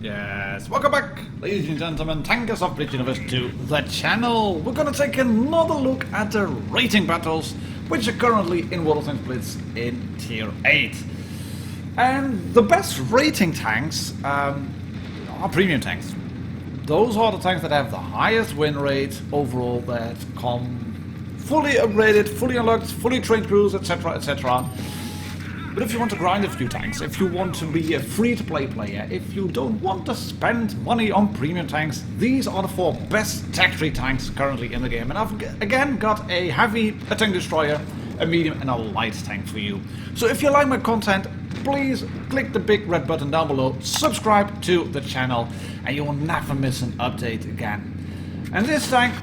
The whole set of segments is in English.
Yes, welcome back, ladies and gentlemen, tankers of Blitz Universe to the channel. We're gonna take another look at the rating battles, which are currently in World of Tanks Blitz in Tier 8. And the best rating tanks are premium tanks. Those are the tanks that have the highest win rate overall, that come fully upgraded, fully unlocked, fully trained crews, etc, etc. But if you want to grind a few tanks, if you want to be a free-to-play player, if you don't want to spend money on premium tanks, these are the 4 best Tech 3 tanks currently in the game. And I've again got a heavy, a tank destroyer, a medium and a light tank for you. So if you like my content, please click the big red button down below, subscribe to the channel, and you will never miss an update again. And this tank,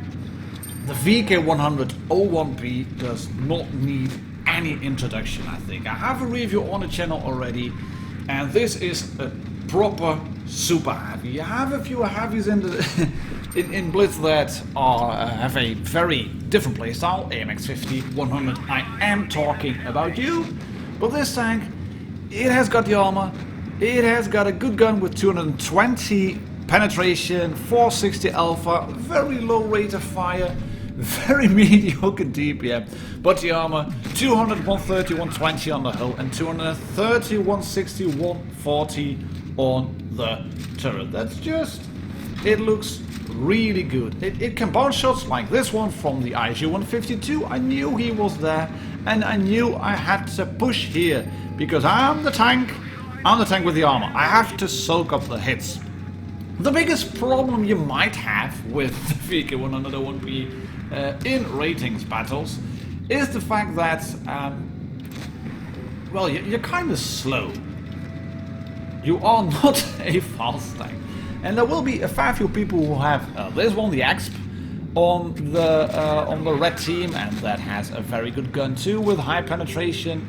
the VK100-01P, does not need any introduction, I think. I have a review on the channel already, and this is a proper super heavy. You have a few heavies in the in Blitz that are have a very different playstyle. AMX 50, 100. I am talking about you, but this tank, it has got the armor, it has got a good gun with 220 penetration, 460 alpha, very low rate of fire, very mediocre DPM, but the armor 200, 130, 120 on the hull, and 230, 160, 140 on the turret. That's just, it looks really good. It can bounce shots like this one from the ISU-152. I knew he was there, and I knew I had to push here because I'm the tank with the armor. I have to soak up the hits. The biggest problem you might have with the VK101P in ratings battles is the fact that, well, you're kind of slow. You are not a fast tank. And there will be a fair few people who have this one, the Exp, on the red team, and that has a very good gun too, with high penetration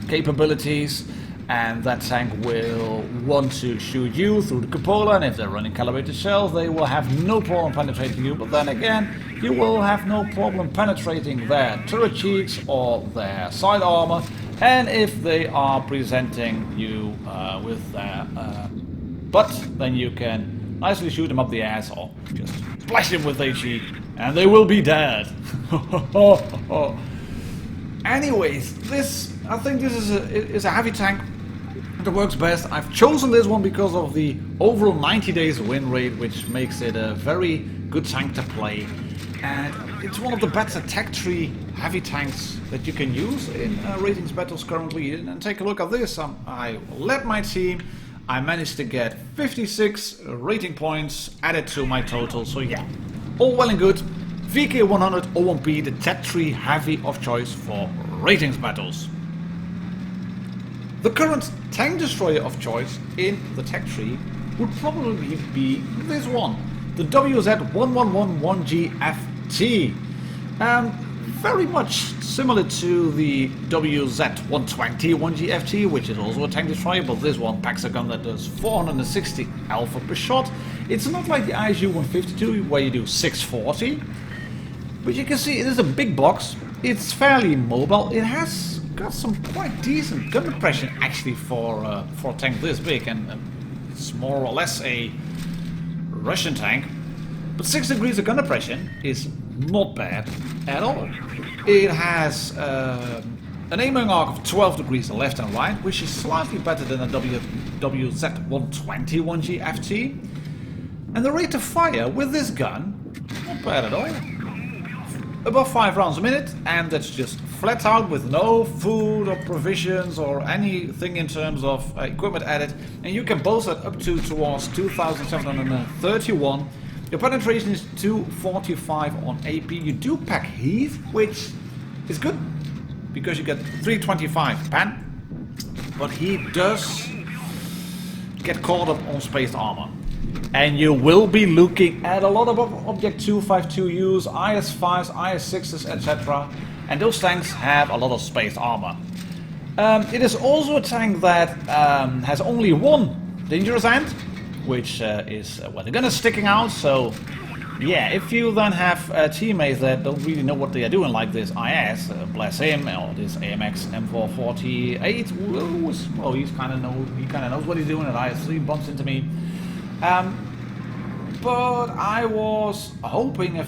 capabilities. And that tank will want to shoot you through the cupola, and if they're running calibrated shells, they will have no problem penetrating you. But then again, you will have no problem penetrating their turret cheeks or their side armor. And if they are presenting you with their butt, then you can nicely shoot them up the ass or just splash them with their cheek, and they will be dead. Anyways, I think this is a heavy tank that works best. I've chosen this one because of the overall 90 days win rate, which makes it a very good tank to play. And it's one of the better Tech 3 heavy tanks that you can use in ratings battles currently. And take a look at this. I led my team. I managed to get 56 rating points added to my total. So yeah, all well and good. VK100-01P, the Tech 3 heavy of choice for ratings battles. The current tank destroyer of choice in the Tech 3 would probably be this one, the WZ-1111GFT. Very much similar to the WZ-120-1GFT, which is also a tank destroyer, but this one packs a gun that does 460 alpha per shot. It's not like the ISU-152 where you do 640. But you can see it is a big box, it's fairly mobile, it has got some quite decent gun compression actually for a tank this big, and it's more or less a Russian tank. But 6 degrees of gun compression is not bad at all. It has an aiming arc of 12 degrees left and right, which is slightly better than a WZ-120-1GFT. And the rate of fire with this gun, not bad at all. Above 5 rounds a minute, and that's just flat out with no food or provisions or anything in terms of equipment added. And you can boost that up towards 2,731. Your penetration is 245 on AP. You do pack heat, which is good because you get 325 pen, but he does get caught up on spaced armor. And you will be looking at a lot of Object 252Us, IS-5s, IS-6s, etc. And those tanks have a lot of spaced armor. It is also a tank that has only one dangerous end, which is when the gun is sticking out, so yeah, if you then have teammates that don't really know what they are doing, like this IS, bless him, or this AMX M448, well, he kind of knows what he's doing, and IS3 bumps into me. But I was hoping,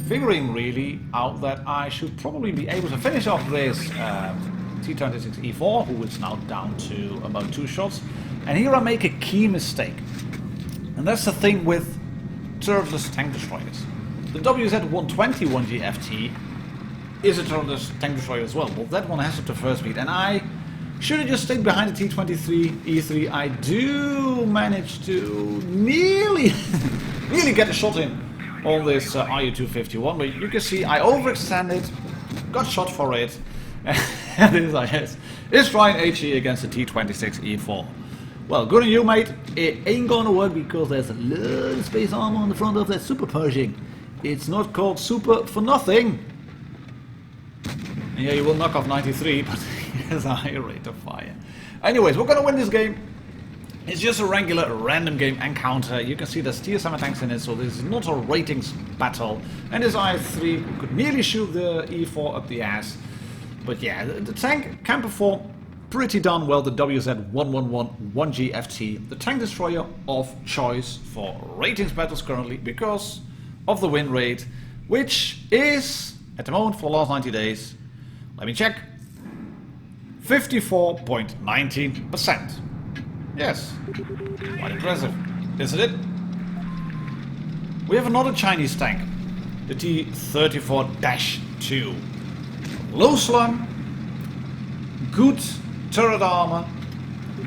figuring really out that I should probably be able to finish off this T26E4, who is now down to about 2 shots. And here I make a key mistake. And that's the thing with turretless tank destroyers. The WZ-120 1GFT is a turretless tank destroyer as well, but that one has up to first speed. And I should have just stayed behind the T23E3. I do manage to nearly get a shot in on this RU-251, but you can see I overextended, got shot for it, and this is trying HE against the T26E4. Well, good on you, mate. It ain't gonna work because there's a little space armor on the front of that Super Pershing. It's not called Super for nothing. And yeah, you will knock off 93, but he has a higher rate of fire. Anyways, we're gonna win this game. It's just a regular random game encounter. You can see there's tier 7 tanks in it, so this is not a ratings battle. And this IS3 could nearly shoot the E4 up the ass. But yeah, the tank can perform pretty darn well, the WZ-111 1GFT, the tank destroyer of choice for ratings battles currently because of the win rate, which is, at the moment for the last 90 days, let me check, 54.19%. Yes, quite impressive, isn't it? We have another Chinese tank, the T-34-2. Low slung, good turret armor,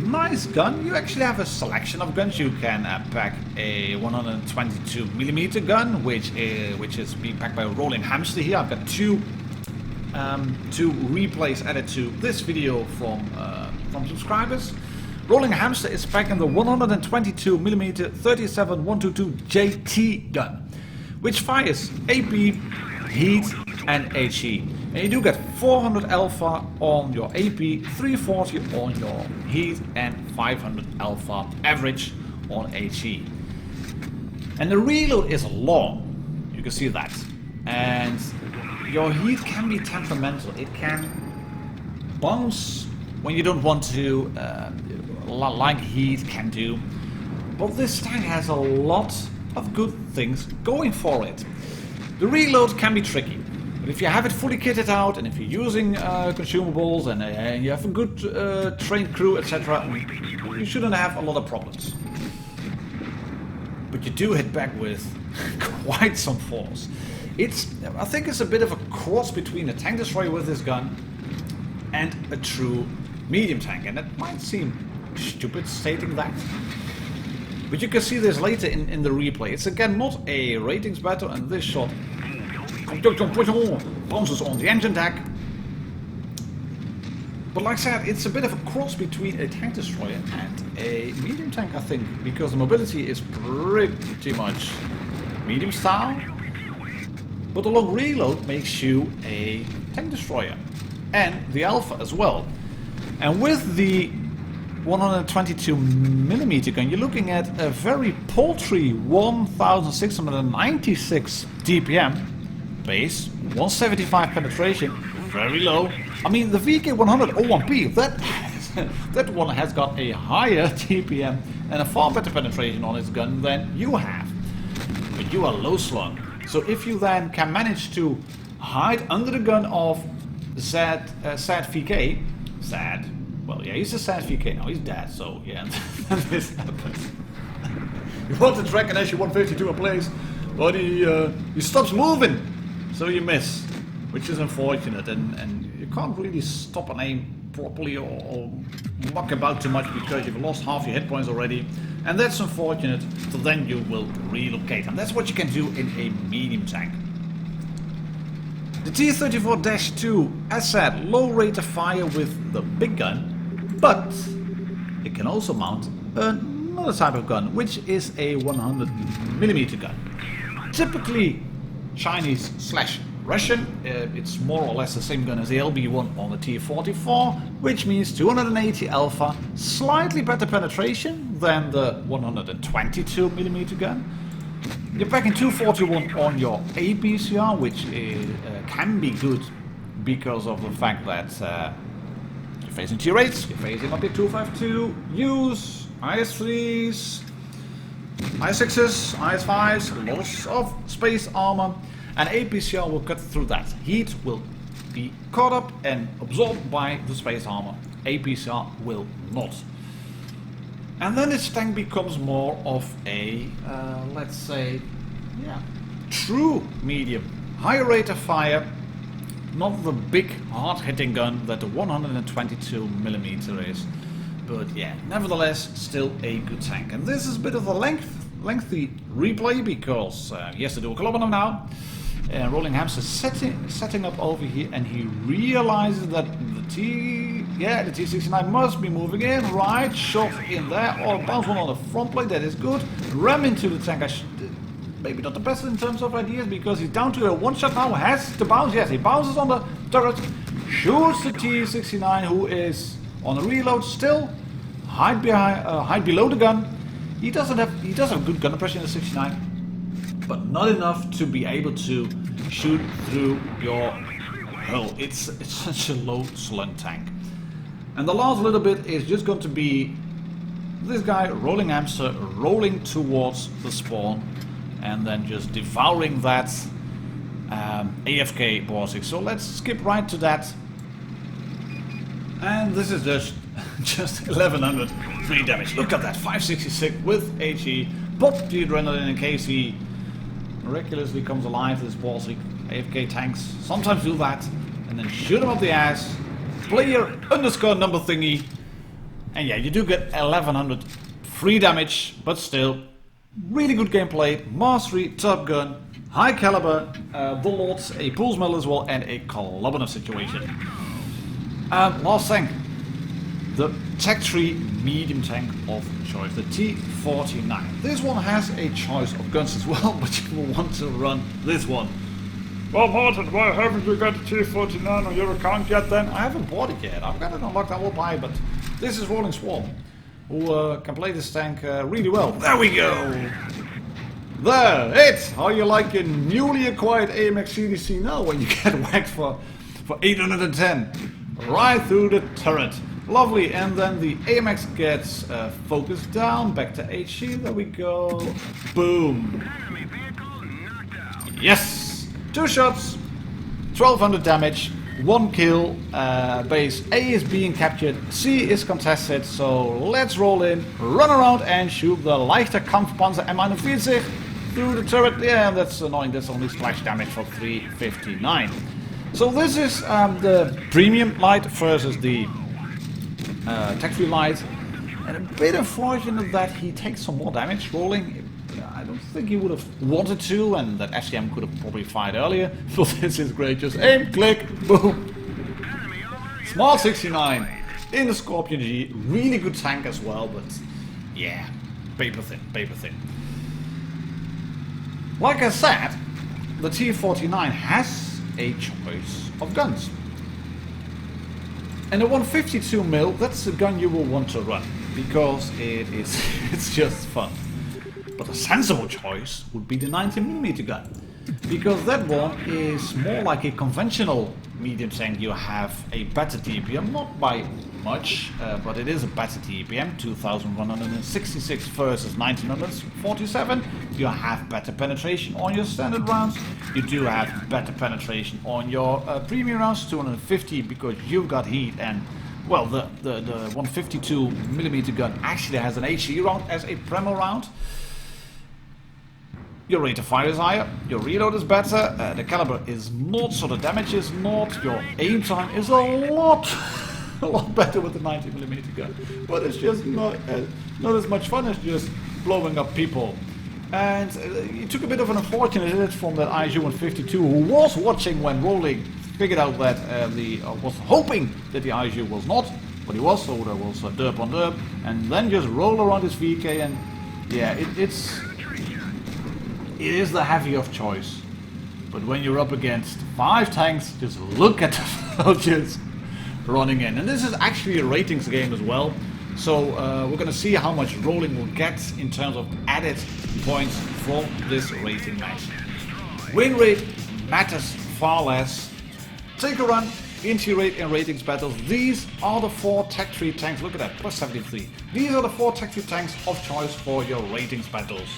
nice gun. You actually have a selection of guns. You can pack a 122mm gun, which is being packed by Rolling Hamster here. I've got two replays added to this video from subscribers. Rolling Hamster is packing the 122mm 37-122 JT gun, which fires AP, heat, and HE. And you do get 400 alpha on your AP, 340 on your heat, and 500 alpha average on HE. And the reload is long, you can see that. And your heat can be temperamental. It can bounce when you don't want to, like heat can do. But this tank has a lot of good things going for it. The reload can be tricky. But if you have it fully kitted out, and if you're using consumables, and you have a good trained crew, etc., you shouldn't have a lot of problems. But you do hit back with quite some force. I think it's a bit of a cross between a tank destroyer with this gun and a true medium tank, and it might seem stupid stating that. But you can see this later in the replay. It's again not a ratings battle, and this shot bounces on the engine deck. But like I said, it's a bit of a cross between a tank destroyer and a medium tank, I think, because the mobility is pretty much medium style, but the long reload makes you a tank destroyer, and the alpha as well. And with the 122mm gun, you're looking at a very paltry 1696 DPM base, 175 penetration, very low. I mean, the VK100-01P, that one has got a higher DPM and a far better penetration on its gun than you have. But you are low slung. So if you then can manage to hide under the gun of Sad VK, well, yeah, he's a Sad VK now, he's dead, so yeah, this happens. You want to track an SU-150 to a place, but he stops moving, so you miss, which is unfortunate, and you can't really stop an aim properly or muck about too much because you've lost half your hit points already, and that's unfortunate, so then you will relocate, and that's what you can do in a medium tank. The T-34-2, as said, low rate of fire with the big gun, but it can also mount another type of gun, which is a 100mm gun. Typically Chinese/Russian, it's more or less the same gun as the LB1 on the T-44, which means 280 alpha, slightly better penetration than the 122mm gun, You're back in 241 on your APCR, which can be good because of the fact that you're facing tier 8s, you're facing up to 252, use IS-3s, IS-6s, IS-5s, lots of space armor, and APCR will cut through that. Heat will be caught up and absorbed by the space armor. APCR will not. And then this tank becomes more of a, let's say, yeah, true medium. Higher rate of fire, not the big hard-hitting gun that the 122mm is. But yeah, nevertheless, still a good tank. And this is a bit of a lengthy replay because he has to do a kilometer now. And Rolling Hamster setting up over here, and he realizes that the T69 must be moving in. Right, shot in there, or bounce one on the front plate, that is good. Ram into the tank. Maybe not the best in terms of ideas because he's down to a one shot now. Has to bounce. Yes, he bounces on the turret, shoots the T69 who is on a reload still. Hide below the gun. He does have good gun pressure in the 69. But not enough to be able to shoot through your hull. It's such a low slung tank. And the last little bit is just going to be this guy, Rolling Hamster, rolling towards the spawn and then just devouring that AFK Borsig. So let's skip right to that. And this is just 1100 free damage. Look at that, 566 with HE. Pop the adrenaline in case he miraculously comes alive. This Borsig AFK tanks sometimes do that, and then shoot him up the ass. Player underscore number thingy, and yeah, you do get 1100 free damage, but still really good gameplay, mastery, top gun, high caliber, the lots, a pulse medal as well, and a kilometer situation. Last thing, the Tech 3 medium tank of choice, the T49. This one has a choice of guns as well, but you will want to run this one. Well, Martin, why haven't you got the T49 on your account yet then? I haven't bought it yet. I've got it unlocked, I will buy it, but this is Rolling Swarm, who can play this tank really well. There we go! There, it! How you like your newly acquired AMX CDC now when you get whacked for 810? Right through the turret. Lovely, and then the AMX gets focused down, back to HE, there we go. Boom! Yes! 2 shots, 1200 damage, 1 kill, base A is being captured, C is contested, so let's roll in, run around and shoot the Leichter Kampfpanzer M41 through the turret. Yeah, that's annoying, that's only splash damage for 359. So this is the premium light versus the Tech 3 light, and a bit unfortunate that he takes some more damage rolling. I don't think he would have wanted to, and that SCM could have probably fired earlier. So this is great, just aim, click, boom. Smart 69 in the Scorpion G, really good tank as well, but yeah, paper thin, paper thin. Like I said, the T49 has a choice of guns. And the 152mm, that's the gun you will want to run, because it's just fun. But a sensible choice would be the 90mm gun, because that one is more like a conventional medium tank. You have a better TPM, not by much, but it is a better TPM, 2166 versus 1947. You have better penetration on your standard rounds. You do have better penetration on your premium rounds, 250, because you've got heat, and well, the 152mm gun actually has an HE round as a Premo round. Your rate of fire is higher, your reload is better, the caliber is not, so the damage is not, your aim time is a lot better with the 90mm gun. But it's just not as much fun as just blowing up people. And it took a bit of an unfortunate hit from that ISU 152 who was watching when rolling, figured out that was hoping that the ISU was not, but he was, so there was a derp on derp, and then just roll around his VK, and yeah, it is the heavy of choice. But when you're up against 5 tanks, just look at the soldiers running in. And this is actually a ratings game as well. So we're going to see how much rolling will get in terms of added points from this rating match. Win rate matters far less. Take a run into your rate and ratings battles. These are the 4 Tech Tree tanks. Look at that, plus 73. These are the 4 Tech Tree tanks of choice for your ratings battles.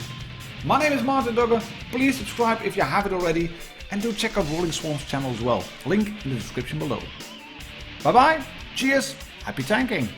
My name is Martin Dugger. Please subscribe if you haven't already, and do check out Rolling Swan's channel as well. Link in the description below. Bye bye, cheers, happy tanking.